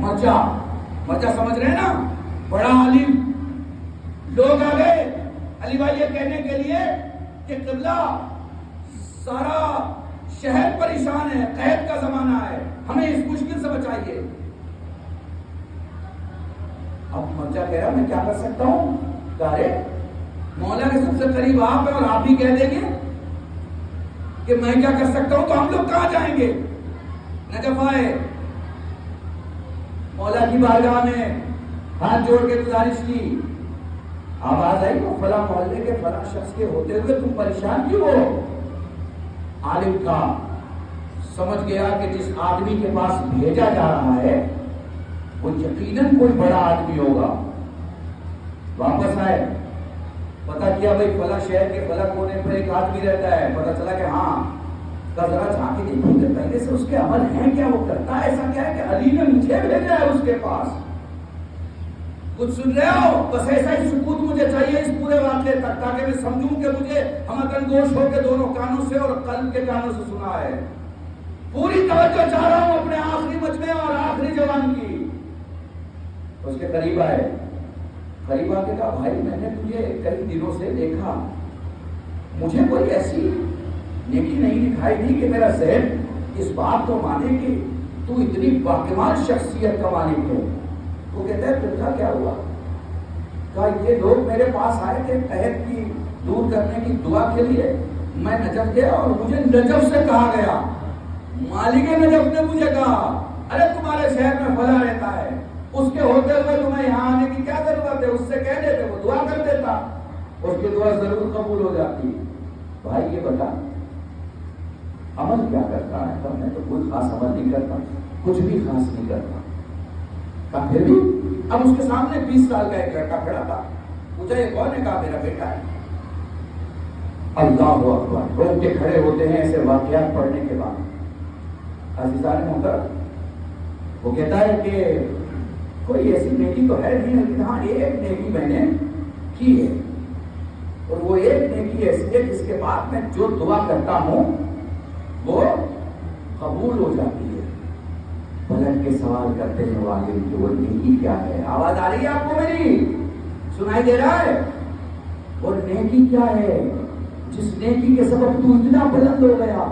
مرجع سمجھ رہے ہیں نا، بڑا عالم. لوگ آ گئے علی بھائی یہ کہنے کے لیے کہ قبلہ سارا شہر پریشان ہے، قحط کا زمانہ ہے، ہمیں اس مشکل سے بچائیے. اب مرجع کہہ رہا میں کیا کر سکتا ہوں؟ ارے مولا کے سب سے قریب آپ ہیں اور آپ ہی کہہ دیں گے کہ میں کیا کر سکتا ہوں، تو ہم لوگ کہاں جائیں گے؟ نجف آئے، مولا کی بارگاہ میں ہاتھ جوڑ کے گزارش کی. آواز آئی وہ فلاں محلے کے فلاں شخص کے ہوتے ہوئے تم پریشان کیوں ہو؟ عالم کا سمجھ گیا کہ جس آدمی کے پاس بھیجا جا رہا ہے وہ یقیناً کوئی بڑا آدمی ہوگا. واپس آئے، پتا کیا بھائی فلاں شہر کے فلاں کونے پر ایک آدمی رہتا ہے. پتا چلا کہ ہاں، ذرا جا کے دیکھیں گے پہلے سے اس کے عمل ہیں کیا، وہ کرتا ہے ایسا کیا ہے کہ علی نے مجھے بھیجا ہے اس کے پاس. کچھ سن رہے ہو؟ بس ایسا ہی سکوت مجھے چاہیے اس پورے واقعے تک، تاکہ میں سمجھوں کہ مجھے ہمکن گوش ہو کے دونوں کانوں سے اور قلب کے کانوں سے سنا ہے. پوری توجہ چاہ رہا ہوں اپنے آخری مجمع اور آخری جوان کی. اس کے قریب آئے، قریب آ کے کہا بھائی میں نے تجھے کئی دنوں سے دیکھا، مجھے کوئی ایسی نیکی نہیں دکھائی دی کہ میرا ذہن اس بات کو مانے کہ تو اتنی باکمال شخصیت کا مالک ہے. وہ کہتا ہے پھر کیا ہوا؟ کہا یہ لوگ میرے پاس آئے تھے قحط کی دور کرنے کی دعا کے لیے، میں نجف گیا اور مجھے نجف سے کہا گیا، مالک نجف نے مجھے کہا ارے تمہارے شہر میں فلاں رہتا ہے، اس کے ہوتے ہوئے تمہیں یہاں آنے کی کیا ضرورت ہے؟ اس سے کہہ دیتے، وہ دعا کر دیتا، اس کی دعا ضرور قبول ہو جاتی. بھائی یہ بتا عمل کیا کرتا ہے؟ میں تو کوئی خاص عمل نہیں کرتا، کچھ بھی خاص نہیں کرتا. پھر بھی اب اس کے سامنے 20 سال کا ایک لڑکا کھڑا تھا. پوچھا یہ کون ہے؟ کہا میرا بیٹا ہے. اللہ اکبر، روک کے کھڑے ہوتے ہیں ایسے واقعات پڑھنے کے بعد. عزیزان محترم، وہ کہتا ہے کہ کوئی ایسی نیکی تو ہے نہیں، لیکن ہاں ایک نیکی میں نے کی ہے، اور وہ ایک نیکی ایسی ہے جس کے بعد میں جو دعا کرتا ہوں وہ قبول ہو جاتی ہے. پلٹ کے سوال کرتے ہیں والد کہ وہ نیکی کیا ہے؟ آواز آ رہی ہے آپ کو میری؟ سنائی دے رہا ہے؟ اور نیکی کیا ہے جس نیکی کے سبب تو اتنا بلند ہو گیا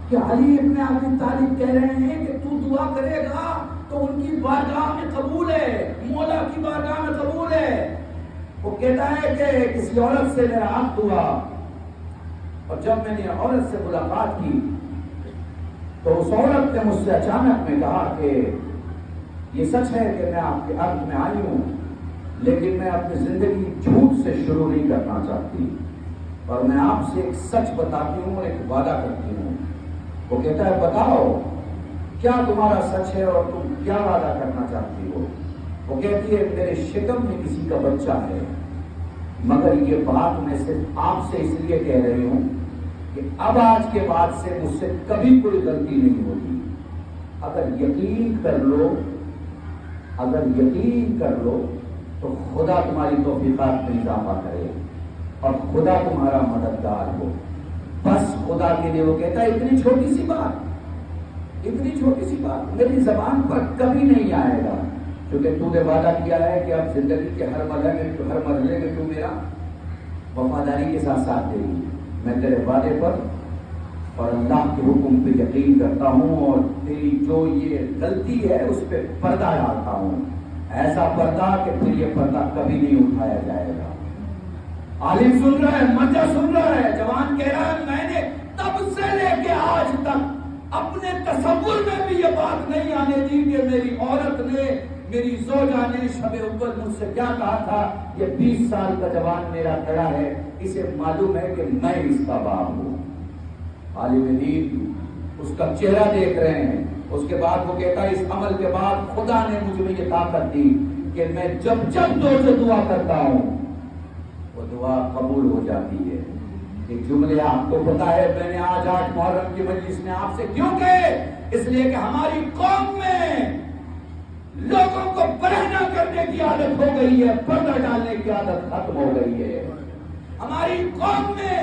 کہ علی ابن ابی طالب کہہ رہے ہیں کہ تو دعا کرے گا تو ان کی بارگاہ میں قبول ہے، مولا کی بارگاہ میں قبول ہے. وہ کہتا ہے کہ کسی عورت سے میرا عقد ہوا، اور جب میں نے عورت سے ملاقات کی تو اس عورت نے مجھ سے اچانک میں کہا کہ یہ سچ ہے کہ میں آپ کے عقد میں آئی ہوں، لیکن میں اپنی زندگی جھوٹ سے شروع نہیں کرنا چاہتی، اور میں آپ سے ایک سچ بتاتی ہوں اور ایک وعدہ کرتی ہوں. وہ کہتا ہے بتاؤ کیا تمہارا سچ ہے اور تم کیا وعدہ کرنا چاہتی ہو؟ وہ کہتی ہے میرے شکم میں کسی کا بچہ ہے، مگر یہ بات میں صرف آپ سے اس لیے کہہ رہی ہوں کہ اب آج کے بعد سے مجھ سے کبھی کوئی غلطی نہیں ہوگی. اگر یقین کر لو تو خدا تمہاری توفیقات میں اضافہ کرے اور خدا تمہارا مددگار ہو. بس خدا کے لیے. وہ کہتا ہے اتنی چھوٹی سی بات میری زبان پر کبھی نہیں آئے گا، کیونکہ تو نے وعدہ کیا ہے کہ اب زندگی کے ہر مرحلے میں تو میرا وفاداری کے ساتھ ساتھ دے گی. میں تیرے وعدے پر اور اللہ کے حکم پہ یقین کرتا ہوں، اور تیری جو یہ غلطی ہے اس پہ پردہ ڈالتا ہوں، ایسا پردہ کہ پھر یہ پردہ کبھی نہیں اٹھایا جائے گا. عالم سن رہا ہے، مرجع سن رہا ہے، جوان کہہ رہا ہے میں نے تب سے لے کے آج تک اپنے تصور میں بھی یہ بات نہیں آنے دی کہ میری عورت نے، میری زوجہ نے شب اول مجھ سے کیا کہا تھا. یہ 20 سال کا جوان میرا کھڑا ہے، اسے معلوم ہے کہ میں اس کا باپ ہوں. عالم دین اس کا چہرہ دیکھ رہے ہیں. اس کے بعد وہ کہتا ہے اس عمل کے بعد خدا نے مجھ میں یہ طاقت دی کہ میں جب تو سے دعا کرتا ہوں وہ دعا قبول ہو جاتی ہے. ایک جملے آپ کو پتا ہے میں نے آج محرم کی مجلس میں آپ سے کیوں کہے؟ اس لیے کہ ہماری قوم میں لوگوں کو برہنہ کرنے کی عادت ہو گئی ہے، پردہ ڈالنے کی عادت ختم ہو گئی ہے. ہماری قوم میں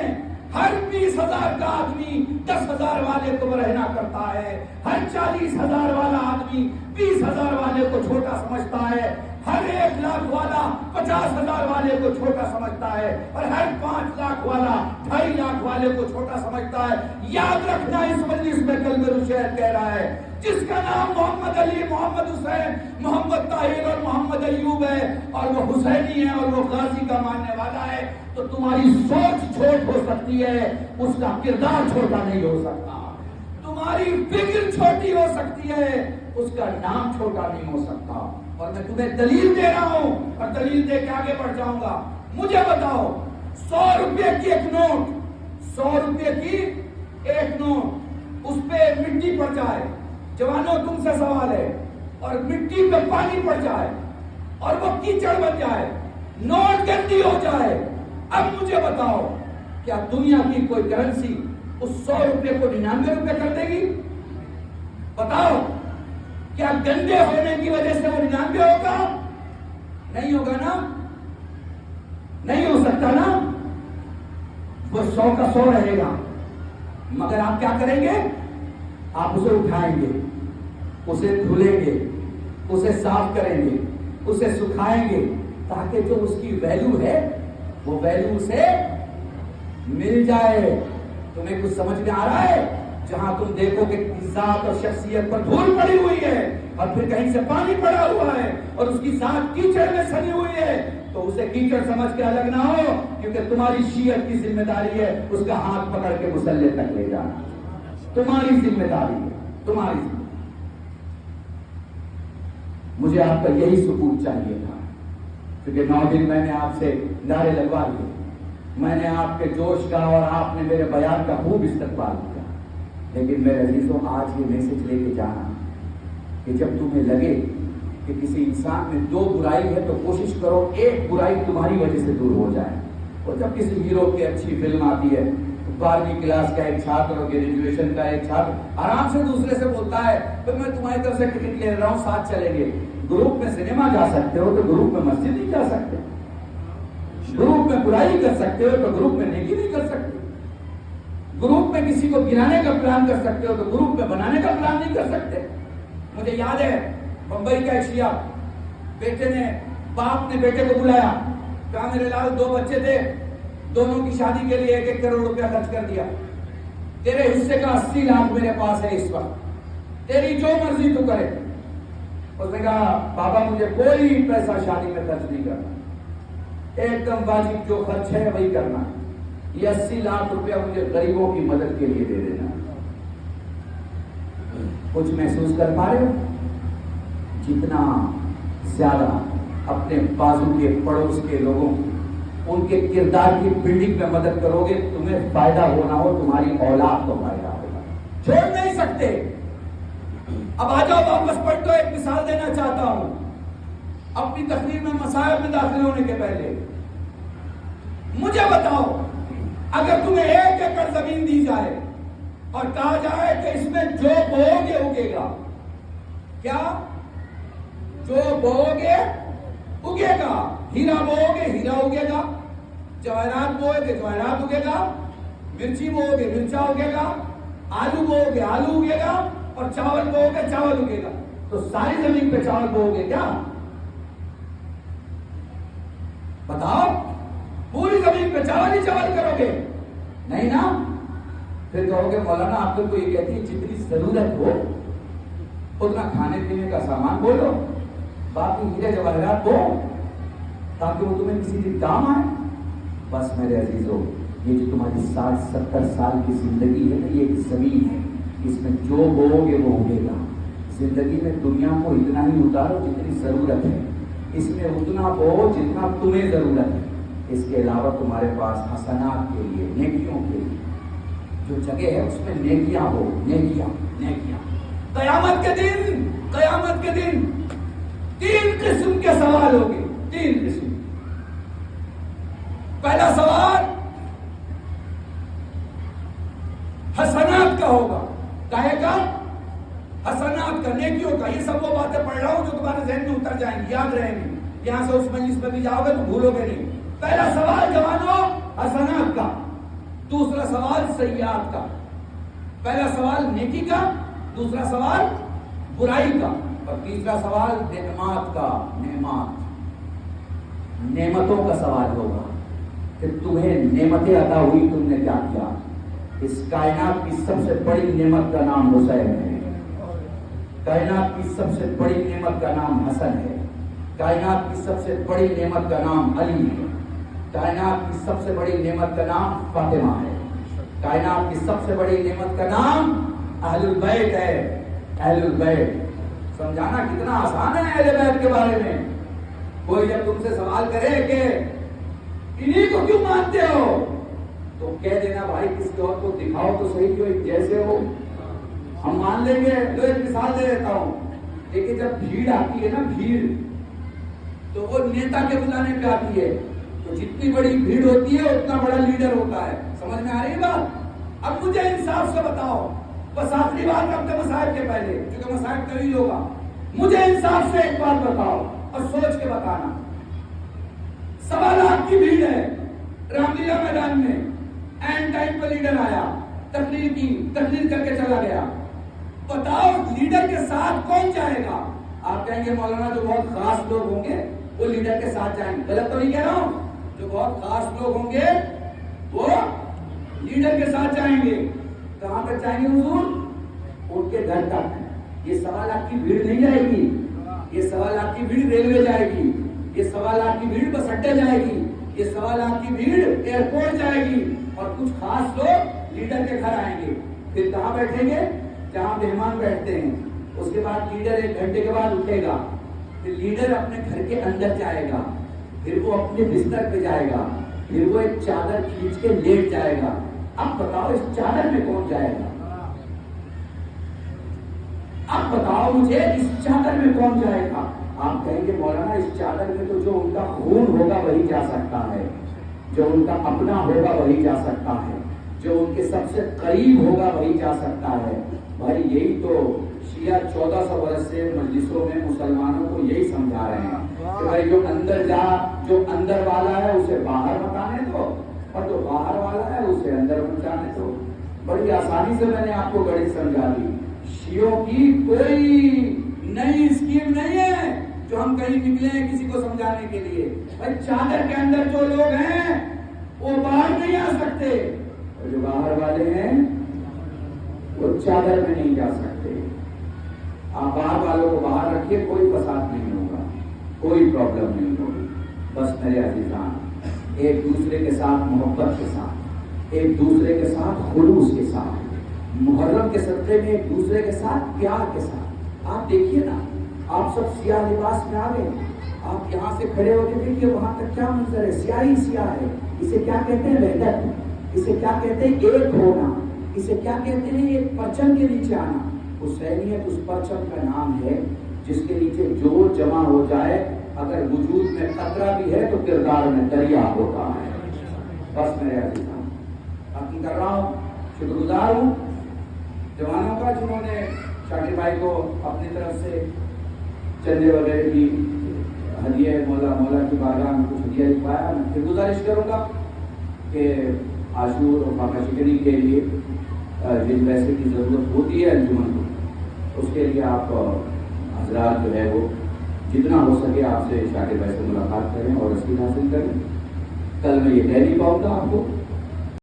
ہر 20,000 کا آدمی 10,000 والے کو برہنہ کرتا ہے، ہر 40,000 والا آدمی 20,000 والے کو چھوٹا سمجھتا ہے، ہر 1,00,000 والا 50,000 والے کو چھوٹا سمجھتا ہے، اور ہر 5,00,000 والا 2.5 لاکھ والے کو چھوٹا سمجھتا ہے۔ یاد رکھنا اس مجلس میں کل میرے شہر کہہ رہا ہے، جس کا نام محمد علی، محمد حسین، محمد طاہر اور محمد ایوب ہے، اور وہ حسینی ہے اور وہ غازی کا ماننے والا ہے، تو تمہاری سوچ چھوٹ ہو سکتی ہے، اس کا کردار چھوٹا نہیں ہو سکتا۔ تمہاری فکر چھوٹی ہو سکتی ہے، اس کا نام چھوٹا نہیں ہو سکتا۔ اور میں تمہیں دلیل دے رہا ہوں، اور دلیل دے کے آگے بڑھ جاؤں گا۔ مجھے بتاؤ، 100 روپے کی ایک نوٹ، 100 روپے کی ایک نوٹ، اس پہ مٹی پڑ جائے، جوانوں تم سے سوال ہے، اور مٹی پہ پانی پڑ جائے اور وہ کیچڑ بن جائے، نوٹ گندی ہو جائے، اب مجھے بتاؤ کیا دنیا کی کوئی کرنسی اس 100 روپے کو 99 روپے کر دے گی؟ بتاؤ، کیا گندے ہونے کی وجہ سے وہ 99 ہوگا؟ نہیں ہوگا نا، نہیں ہو سکتا نا، وہ 100 کا 100 رہے گا۔ مگر آپ کیا کریں گے؟ آپ اسے اٹھائیں گے، اسے دھلیں گے، اسے صاف کریں گے، اسے سکھائیں گے، تاکہ جو اس کی ویلیو ہے وہ ویلیو اسے مل جائے۔ تمہیں کچھ سمجھ میں آ رہا ہے؟ جہاں تم دیکھو کہ ذات اور شخصیت پر دھول پڑی ہوئی ہے، اور پھر کہیں سے پانی پڑا ہوا ہے، اور اس کی ذات کیچڑ میں سنی ہوئی ہے، تو اسے کیچڑ سمجھ کے الگ نہ ہو، کیونکہ تمہاری شیعت کی ذمہ داری ہے اس کا ہاتھ پکڑ کے مصلی تک لے جانا، تمہاری ذمہ داری ہے، تمہاری ذمہ۔ مجھے آپ کا یہی سکوت چاہیے تھا، کیونکہ 9 دن میں نے آپ سے نعرے لگوا دیے، میں نے آپ کے جوش کا اور آپ نے میرے بیان کا خوب استقبال کیا، لیکن میرے عزیزوں آج یہ میسج لے کے جانا کہ جب تمہیں لگے کہ کسی انسان میں 2 برائی ہے تو کوشش کرو ایک برائی تمہاری وجہ سے دور ہو جائے۔ اور جب کسی ہیرو کی اچھی فلم آتی ہے، 12ویں کلاس کا ایک چھاتر اور گریجویشن کا ایک چھاتر آرام سے دوسرے سے بولتا ہے کہ میں تمہاری طرف سے ٹکٹ لے رہا ہوں، ساتھ چلیں گے۔ گروپ میں سنیما جا سکتے ہو تو گروپ میں مسجد نہیں جا سکتے، گروپ میں برائی کر سکتے ہو تو گروپ میں نیکی نہیں کر سکتے، گروپ میں کسی کو گرانے کا پلان کر سکتے ہو تو گروپ میں بنانے کا پلان نہیں کر سکتے۔ مجھے یاد ہے بمبئی کا ایک شیعہ، بیٹے نے، باپ نے بیٹے کو بلایا، کہا میرے لال 2 بچے تھے، دونوں کی شادی کے لیے 1-1 کروڑ روپیہ خرچ کر دیا، تیرے حصے کا 80 لاکھ میرے پاس ہے اس وقت، تیری جو مرضی تو کرے۔ اس نے کہا بابا مجھے کوئی پیسہ شادی میں خرچ نہیں کرنا، ایک دم واجب جو خرچ ہے وہی کرنا، یہ 80 لاکھ روپیہ مجھے غریبوں کی مدد کے لیے دے دینا۔ کچھ محسوس کر پا رہے ہو؟ جتنا زیادہ اپنے بازو کے پڑوس کے لوگوں ان کے کردار کی بلڈنگ میں مدد کرو گے، تمہیں فائدہ ہونا ہو، تمہاری اولاد کو فائدہ ہوگا۔ چھوڑ نہیں سکتے۔ اب آ جاؤ واپس پڑھ دو، ایک مثال دینا چاہتا ہوں اپنی تقریر میں، مسائل میں داخل ہونے کے پہلے۔ مجھے بتاؤ، اگر تمہیں 1 ایکڑ زمین دی جائے اور کہا جائے کہ اس میں جو بو گے اگے گا، کیا؟ جو بو گے اگے گا، ہیرا بو گے ہیرا اگے گا، جواہرات بو گے جواہرات اگے گا، مرچی بو گے مرچا اگے گا، آلو بو گے آلو اگے گا، اور چاول بو گے چاول اگے گا۔ تو ساری زمین پہ چاول بو گے کیا؟ بتاؤ، پوری زمین پہ چاول ہی چاول کرو گے؟ نہیں نا۔ پھر کہو گے مولانا آپ کو یہ کہتی ہے جتنی ضرورت ہو اتنا کھانے پینے کا سامان بولو، باقی ہیرے جواہرات بو، تاکہ وہ تمہیں کسی دن کام آئے۔ بس میرے عزیزو، یہ جو تمہاری 60-70 سال کی زندگی ہے نا، یہ ایک زمین ہے، اس میں جو بو گے وہ اگے گا۔ زندگی میں دنیا کو اتنا ہی اتارو جتنی ضرورت ہے، اس میں اتنا بو جتنا تمہیں ضرورت ہے، اس کے علاوہ تمہارے پاس حسنات کے لیے، نیکیوں کے لیے جو جگہ ہے اس میں نیکیاں ہو، نیکیاں نیکیاں۔ قیامت کے دن 3 قسم کے سوال ہوں گے، 3 قسم۔ پہلا سوال حسنات کا ہوگا، کہے گا حسنات کا، نیکیوں کا۔ یہ سب وہ باتیں پڑھ رہا ہوں جو تمہارے ذہن میں اتر جائیں گی، یاد رہیں گی، یہاں سے اس مجلس میں بھی جاؤ گے تو بھولو گے نہیں۔ پہلا سوال جوانوں حسنات کا، 2 نمبر 2 حسنات کا، 3 نمبر 3 نیکیوں کا۔ 3 قسم کے سوال ہوں گے، 3 قسم۔ پہلا سوال حسنات کا، کہے گا حسنات کا، نیکیوں کا۔ یہ سب وہ باتیں پڑھ رہا ہوں جو تمہارے ذہن میں اتر جائیں گی، یاد رہیں گی، یہاں سے اس مجلس میں بھی جاؤ گے تو بھولو گے نہیں۔ پہلا سوال جوانوں دوسرا سوال سیئات کا. پہلا سوال نیکی کا، دوسرا سوال برائی کا، اور تیسرا سوال نعمات کا. نعمتوں کا سوال ہوگا کہ تمہیں نعمتیں عطا ہوئی، تم نے کیا کیا. اس کائنات کی سب سے بڑی نعمت کا نام حسین ہے. کائنات کی سب سے بڑی نعمت کا نام حسن ہے. کائنات کی سب سے بڑی نعمت کا نام علی ہے. کائنات کی سب سے بڑی نعمت کا نام فاطمہ ہے. کائنات کی سب سے بڑی نعمت کا نام اہل البیت ہے. اہل البیت سمجھانا کتنا آسان ہے اہل بیت کے بارے میں. کوئی جب تم سے سوال کرے کہ انہی کو کیوں مانتے ہو تو کہہ دینا بھائی کسی اور کو دکھاؤ تو صحیح جو ایک جیسے ہو. ہم مان لیں گے. جو ایک مثال دے دیتا ہوں. لیکن جب بھیڑ آتی ہے نا، بھیڑ، تو وہ نیتا کے بلانے پہ آتی ہے. تو جتنی بڑی بھیڑ ہوتی ہے اتنا بڑا لیڈر ہوتا ہے. سمجھ میں آ رہی بات؟ اب مجھے انصاف سے بتاؤ، بس آخری بات کرتے مسائل کے پہلے کیونکہ مسائل طویل ہوگا. مجھے انصاف سے ایک بات بتاؤ اور سوچ کے بتانا. 1.25 لاکھ کی بھیڑ ہے رام لیلا میدان میں. اینڈ ٹائم پر لیڈر آیا، تقریر کی، تقریر کر کے چلا گیا. بتاؤ لیڈر کے ساتھ کون جائے گا؟ آپ کہیں گے مولانا جو بہت خاص لوگ ہوں گے وہ لیڈر کے ساتھ جائیں گے. غلط تو نہیں کہہ رہا ہوں. جو بہت خاص لوگ ہوں گے وہ لیڈر کے ساتھ جائیں گے. کہاں تک جائیں گے حضور؟ ان کے گھر تک. یہ 1.25 لاکھ کی بھیڑ نہیں جائے گی. یہ 1.25 لاکھ کی بھیڑ ریلوے جائے گی. یہ 1.25 لاکھ کی بھیڑ بس اڈے جائے گی. یہ 1.25 لاکھ کی بھیڑ ایئرپورٹ جائے گی. اور کچھ خاص لوگ لیڈر کے گھر آئیں گے. پھر کہاں بیٹھیں گے؟ جہاں مہمان بیٹھتے ہیں. اس کے بعد لیڈر 1 گھنٹے کے بعد اٹھے گا. پھر لیڈر اپنے گھر کے اندر جائے گا. پھر وہ اپنے بستر پہ جائے گا. پھر وہ ایک چادر کھینچ کے لیٹ جائے گا. اب بتاؤ اس چادر میں کون جائے گا؟ اب بتاؤ مجھے اس چادر میں کون جائے گا؟ آپ کہیں گے مولانا اس چادر میں تو جو ان کا خون ہوگا وہی جا سکتا ہے، جو ان کا اپنا ہوگا وہی جا سکتا ہے، جو ان کے سب سے قریب ہوگا وہی جا سکتا ہے. بھائی یہی تو شیعہ 1400 برس سے مجلسوں میں مسلمانوں کو یہی سمجھا رہے ہیں کہ بھائی جو اندر والا ہے اسے باہر مت آنے دو، اور جو باہر والا ہے اسے اندر مت جانے دو. بڑی آسانی سے میں نے آپ کو گڑی سمجھا دی. شیعوں کی کوئی نئی اسکیم نہیں ہے جو ہم کہیں نکلے ہیں کسی کو سمجھانے کے لیے. بھائی چادر کے اندر جو لوگ ہیں وہ باہر نہیں آ سکتے، اور جو باہر والے ہیں وہ چادر میں نہیں جا سکتے. آپ باہر والوں کو باہر رکھیے، کوئی فساد نہیں ہوگا، کوئی پرابلم نہیں ہوگی. بس میرے عزیزان، ایک دوسرے کے ساتھ محبت کے ساتھ، ایک دوسرے کے ساتھ خلوص کے ساتھ، محرم کے صدقے میں ایک دوسرے کے ساتھ پیار کے ساتھ. آپ دیکھیے نا، آپ سب سیاہ لباس میں آ گئے. آپ یہاں سے کھڑے ہو کے دیکھیے وہاں تک کیا منظر ہے. سیاہی سیاہ ہے. اسے کیا کہتے ہیں؟ وحدت. اسے کیا کہتے ہیں؟ ایک ہونا. اسے کیا کہتے ہیں؟ ایک پرچم کے نیچے آنا. حسینیت اس پرچم کا نام ہے جس کے نیچے جو جمع ہو جائے، اگر وجود میں قطرہ بھی ہے تو کردار میں دریا ہوتا ہے. بس میرے عزیزان، باقی کر رہا ہوں، شکر گزار ہوں جوانوں کا جنہوں نے شاکر بھائی کو اپنی طرف سے چندے وغیرہ کی ہدیہ مولا کی بارگاہ میں کچھ ہدیہ لکھوایا. میں پھر گزارش کروں گا کہ عاشور اور فاقہ شکنی کے لیے جن پیسے کی ضرورت ہوتی ہے انجمن کو، اس کے لیے آپ حضرات جو ہے وہ جتنا ہو سکے آپ سے شاکر بھائی سے ملاقات کریں اور رسید حاصل کریں. کل میں یہ کہہ نہیں پاؤں گا آپ کو